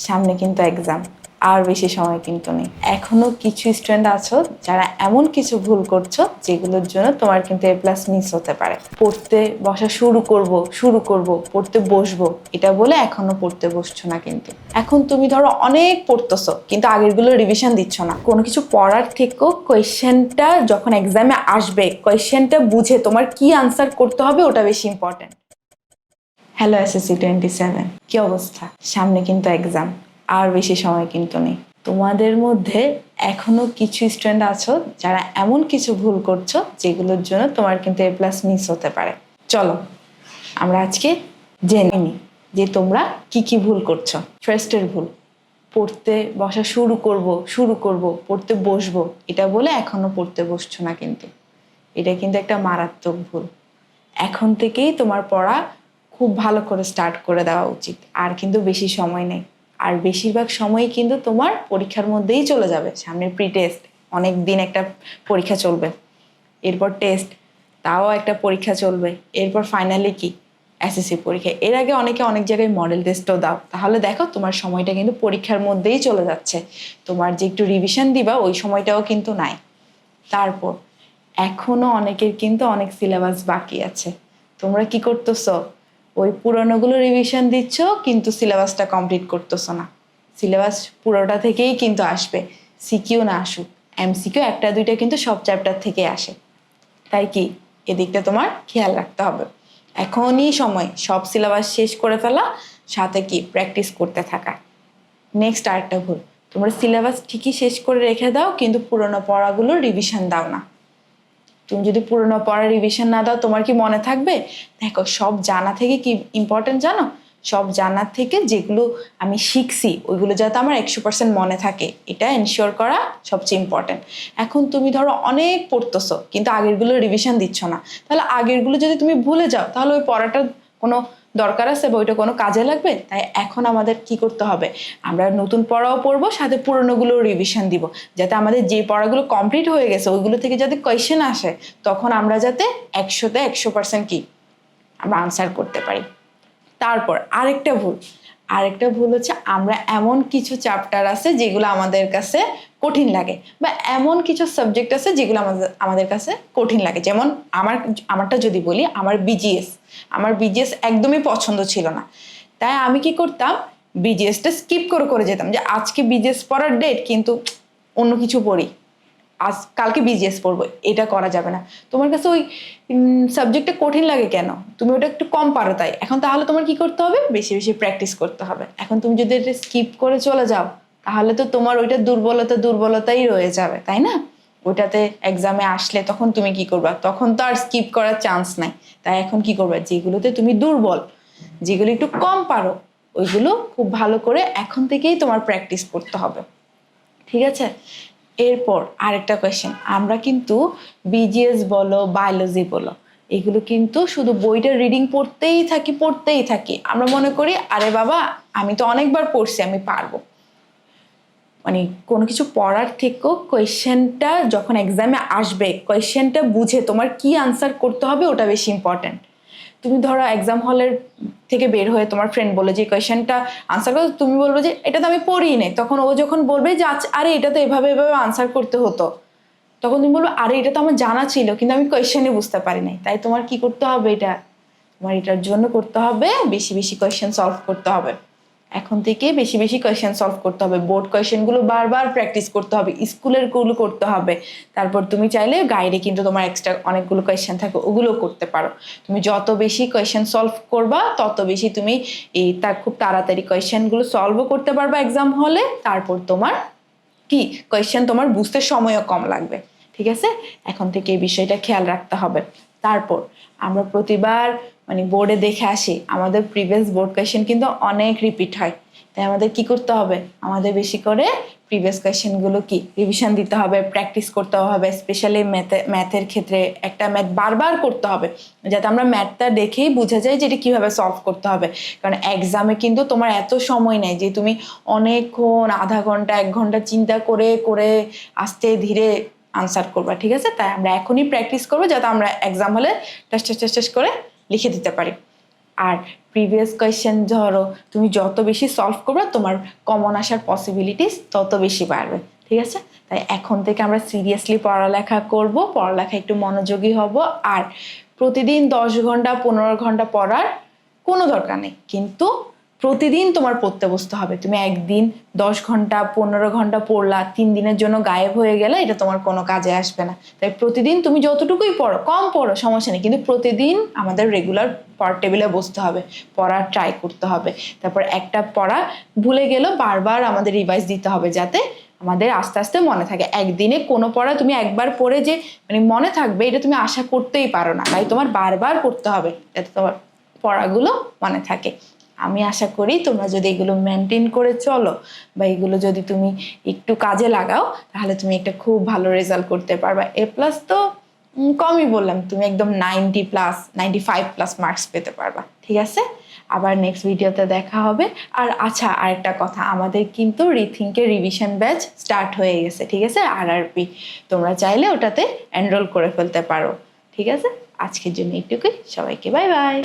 সামনে কিন্তু এক্সাম, আর বেশি সময় কিন্তু নেই। এখনো কিছু স্টুডেন্ট আছো যারা এমন কিছু ভুল করছো যেগুলোর জন্য তোমার কিন্তু এ প্লাস মিস হতে পারে। পড়তে বসা শুরু করব পড়তে বসবো এটা বলে এখনো পড়তে বসছো না। কিন্তু এখন তুমি ধরো অনেক পড়তেছো কিন্তু আগেরগুলো রিভিশন দিচ্ছ না। কোনো কিছু পড়ার থেকেও কোয়েশ্চেনটা যখন এক্সামে আসবে কোয়েশ্চেনটা বুঝে তোমার কি আনসার করতে হবে ওটা বেশি ইম্পর্টেন্ট। হ্যালো এসএসসি 27, কি অবস্থা? সামনে কিন্তু এক্সাম, আর বেশি সময় কিন্তু নেই। তোমাদের মধ্যে এখনো কিছু স্টুডেন্ট আছো যারা এমন কিছু ভুল করছো যেগুলোর জন্য তোমার কিন্তু এ প্লাস মিস হতে পারে। চলো আমরা আজকে জেনে নিই যে তোমরা কি কি ভুল করছো। ফার্স্টের ভুল, পড়তে বসা শুরু করব পড়তে বসবো এটা বলে এখনো পড়তে বসছো না। কিন্তু এটা কিন্তু একটা মারাত্মক ভুল। এখন থেকেই তোমার পড়া খুব ভালো করে স্টার্ট করে দেওয়া উচিত। আর কিন্তু বেশি সময় নেই, আর বেশিরভাগ সময়ই কিন্তু তোমার পরীক্ষার মধ্যেই চলে যাবে। সামনে প্রি টেস্ট, অনেক দিন একটা পরীক্ষা চলবে, এরপর টেস্ট, তাও একটা পরীক্ষা চলবে, এরপর ফাইনালি কি এসএসসি পরীক্ষা। এর আগে অনেকে অনেক জায়গায় মডেল টেস্টও দাও। তাহলে দেখো তোমার সময়টা কিন্তু পরীক্ষার মধ্যেই চলে যাচ্ছে। তোমার যে একটু রিভিশন দিবা ওই সময়টাও কিন্তু নাই। তারপর এখনো অনেকের কিন্তু অনেক সিলেবাস বাকি আছে। তোমরা কি করতেছো? ওই পুরনোগুলো রিভিশন দিচ্ছ কিন্তু সিলেবাসটা কমপ্লিট করতেছো না। সিলেবাস পুরোটা থেকেই কিন্তু আসবে, সিকিউ না আসুক। এমসিকিউ একটা দুইটা কিন্তু সব চ্যাপ্টার থেকে আসে। তাই কি এদিকটা তোমার খেয়াল রাখতে হবে। এখনই সময় সব সিলেবাস শেষ করে ফেলা, সাথে কি প্র্যাকটিস করতে থাকা। নেক্সট আরেকটা ভুল, তোমরা সিলেবাস ঠিকই শেষ করে রেখে দাও কিন্তু পুরোনো পড়াগুলো রিভিশন দাও না। তুমি যদি পুরোনো পড়া রিভিশন না দাও তোমার কি মনে থাকবে? দেখো সব জানা থেকে কি ইম্পর্টেন্ট জানো? সব জানার থেকে যেগুলো আমি শিখছি ওইগুলো যাতে আমার 100% মনে থাকে এটা এনশিওর করা সবচেয়ে ইম্পর্টেন্ট। এখন তুমি ধরো অনেক পড়তেছো কিন্তু আগেরগুলো রিভিশন দিচ্ছ না, তাহলে আগেরগুলো যদি তুমি ভুলে যাও তাহলে ওই পড়াটা কোনো দরকার আছে বা ওইটা কোনো কাজে লাগবে? তাই এখন আমাদের কি করতে হবে, আমরা নতুন পড়াও পড়বো সাথে পুরোনোগুলোও রিভিশন দিব, যাতে আমাদের যে পড়াগুলো কমপ্লিট হয়ে গেছে ওইগুলো থেকে যাতে কোয়েশ্চেন আসে তখন আমরা যাতে 100% কি আমরা আনসার করতে পারি। তারপর আরেকটা ভুল হচ্ছে আমরা এমন কিছু চ্যাপ্টার আছে যেগুলো আমাদের কাছে কঠিন লাগে, বা এমন কিছু সাবজেক্ট আছে যেগুলো আমাদের কাছে কঠিন লাগে। যেমন আমারটা যদি বলি, আমার বিজিএস একদমই পছন্দ ছিল না। তাই আমি কি করতাম, বিজিএসটা স্কিপ করে করে যেতাম, যে আজকে বিজিএস পড়ার ডেট কিন্তু অন্য কিছু পড়ি, আজ কালকে বিজিএস পড়বো। এটা করা যাবে না। তোমার কাছে ওই সাবজেক্টটা কঠিন লাগে কেন? তুমি ওটা একটু কম পারো তাই। এখন তাহলে তোমার কি করতে হবে, বেশি বেশি প্র্যাকটিস করতে হবে। এখন তুমি যদি এটা স্কিপ করে চলে যাও তাহলে তো তোমার ওইটা দুর্বলতাই রয়ে যাবে, তাই না? ওইটাতে এক্সামে আসলে তখন তুমি কি করবা? তখন তো আর স্কিপ করার চান্স নাই। তাই এখন কি করবা, যেগুলোতে তুমি দুর্বল, যেগুলো একটু কম পারো ওইগুলো খুব ভালো করে এখন থেকেই তোমার প্র্যাকটিস করতে হবে। ঠিক আছে? এরপর আরেকটা কোয়েশ্চেন, আমরা কিন্তু বিজিএস বলো বায়োলজি বলো এগুলো কিন্তু শুধু বইটা রিডিং পড়তেই থাকি। আমরা মনে করি আরে বাবা আমি তো অনেকবার পড়ছি আমি পারবো। মানে কোনো কিছু পড়ার থেকেও কোয়েশ্চেনটা যখন এক্সামে আসবে কোয়েশ্চেনটা বুঝে তোমার কি আনসার করতে হবে ওটা বেশি ইম্পর্টেন্ট। তুমি ধরো এক্সাম হলের থেকে বের হয়ে তোমার ফ্রেন্ড বলে যে কোয়েশ্চেনটা আনসার করো, তুমি বলবে যে এটা তো আমি পড়িই নাই। তখন ও যখন বলবে যে আচ্ছা আরে এটা তো এভাবে এভাবে আনসার করতে হতো, তখন তুমি বলবে আরে এটা তো আমার জানা ছিল কিন্তু আমি কোয়েশ্চেনই বুঝতে পারি নাই। তাই তোমার কি করতে হবে, তোমার এটার জন্য করতে হবে বেশি বেশি কোয়েশ্চেন সলভ করতে হবে। এখন থেকে বেশি বেশি কোয়েশ্চেন সলভ করতে হবে, বোর্ড কোয়েশ্চেনগুলো বারবার প্র্যাকটিস করতে হবে, স্কুলের গুলো করতে হবে। তারপর তুমি চাইলে গাইডে কিন্তু তোমার এক্সট্রা অনেকগুলো কোয়েশ্চেন থাকে ওগুলো করতে পারো। তুমি যত বেশি কোয়েশ্চেন সলভ করবা তত বেশি তুমি খুব তাড়াতাড়ি কোয়েশ্চেনগুলো সলভও করতে পারবা এক্সাম হলে। তারপর তোমার কি কোয়েশ্চেন তোমার বুঝতে সময়ও কম লাগবে। ঠিক আছে? এখন থেকে এই বিষয়টা খেয়াল রাখতে হবে। তারপর আমরা প্রতিবার মানে বোর্ডে দেখে আসি আমাদের প্রিভিয়াস বোর্ড কোয়েশ্চেন কিন্তু অনেক রিপিট হয়। তাই আমাদের কি করতে হবে, আমাদের বেশি করে প্রিভিয়াস কোয়েশ্চেনগুলো কি রিভিশন দিতে হবে, প্র্যাকটিস করতে হবে। স্পেশালি ম্যাথের ক্ষেত্রে একটা ম্যাথ বারবার করতে হবে যাতে আমরা ম্যাথটা দেখেই বোঝা যায় যে এটা কিভাবে সলভ করতে হবে। কারণ এক্সামে কিন্তু তোমার এত সময় নেই যে তুমি অনেকক্ষণ আধা ঘন্টা 1 ঘন্টা চিন্তা করে করে আস্তে ধীরে আনসার করবা। ঠিক আছে? তাই আমরা এখনই প্র্যাকটিস করবো যাতে আমরা এক্সাম হলে টেস্ট করে লিখে দিতে পারি। আর প্রিভিয়াস কোয়েশ্চেন ধরো তুমি যত বেশি সলভ করবে তোমার কমন আসার পসিবিলিটিস তত বেশি বাড়বে, ঠিক আছে? তাই এখন থেকে আমরা সিরিয়াসলি পড়ালেখা করব, পড়ালেখা একটু মনোযোগী হব। আর প্রতিদিন 10 ঘন্টা 15 ঘন্টা পড়ার কোনো দরকার নেই, কিন্তু প্রতিদিন তোমার পড়তে বসতে হবে। তুমি একদিন 10 ঘন্টা 15 ঘন্টা পড়লা, 3 দিনের জন্য গায়েব হয়ে গেলে এটা তোমার কোনো কাজে আসবে না। তাই প্রতিদিন তুমি যতটুকুই পড়ো, কম পড়ো সমস্যা নেই, কিন্তু প্রতিদিন আমাদের রেগুলার পড়ার টেবিলে বসতে হবে, পড়ার ট্রাই করতে হবে। তারপর একটা পড়া ভুলে গেলেও বারবার আমাদের রিভাইজ দিতে হবে, যাতে আমাদের আস্তে আস্তে মনে থাকে। একদিনে কোনো পড়া তুমি একবার পড়ে যে মানে মনে থাকবে এটা তুমি আশা করতেই পারো না, তাই তোমার বারবার পড়তে হবে যাতে তোমার পড়াগুলো মনে থাকে। আমি আশা করি তোমরা যদি এগুলো মেনটেন করে চলো বা এগুলো যদি তুমি একটু কাজে লাগাও, তাহলে তুমি একটা খুব ভালো রেজাল্ট করতে পারবা। এ প্লাস তো কমই বললাম, তুমি একদম 90+, 95+ মার্কস পেতে পারবা, ঠিক আছে? আবার নেক্সট ভিডিওতে দেখা হবে। আর আচ্ছা, আরেকটা কথা, আমাদের কিন্তু রিথিংকের রিভিশন ব্যাচ স্টার্ট হয়ে গেছে, ঠিক আছে? RRP, তোমরা চাইলে ওটাতে এনরোল করে ফেলতে পারো, ঠিক আছে? আজকের জন্য এইটুকুই, সবাইকে বাই বাই।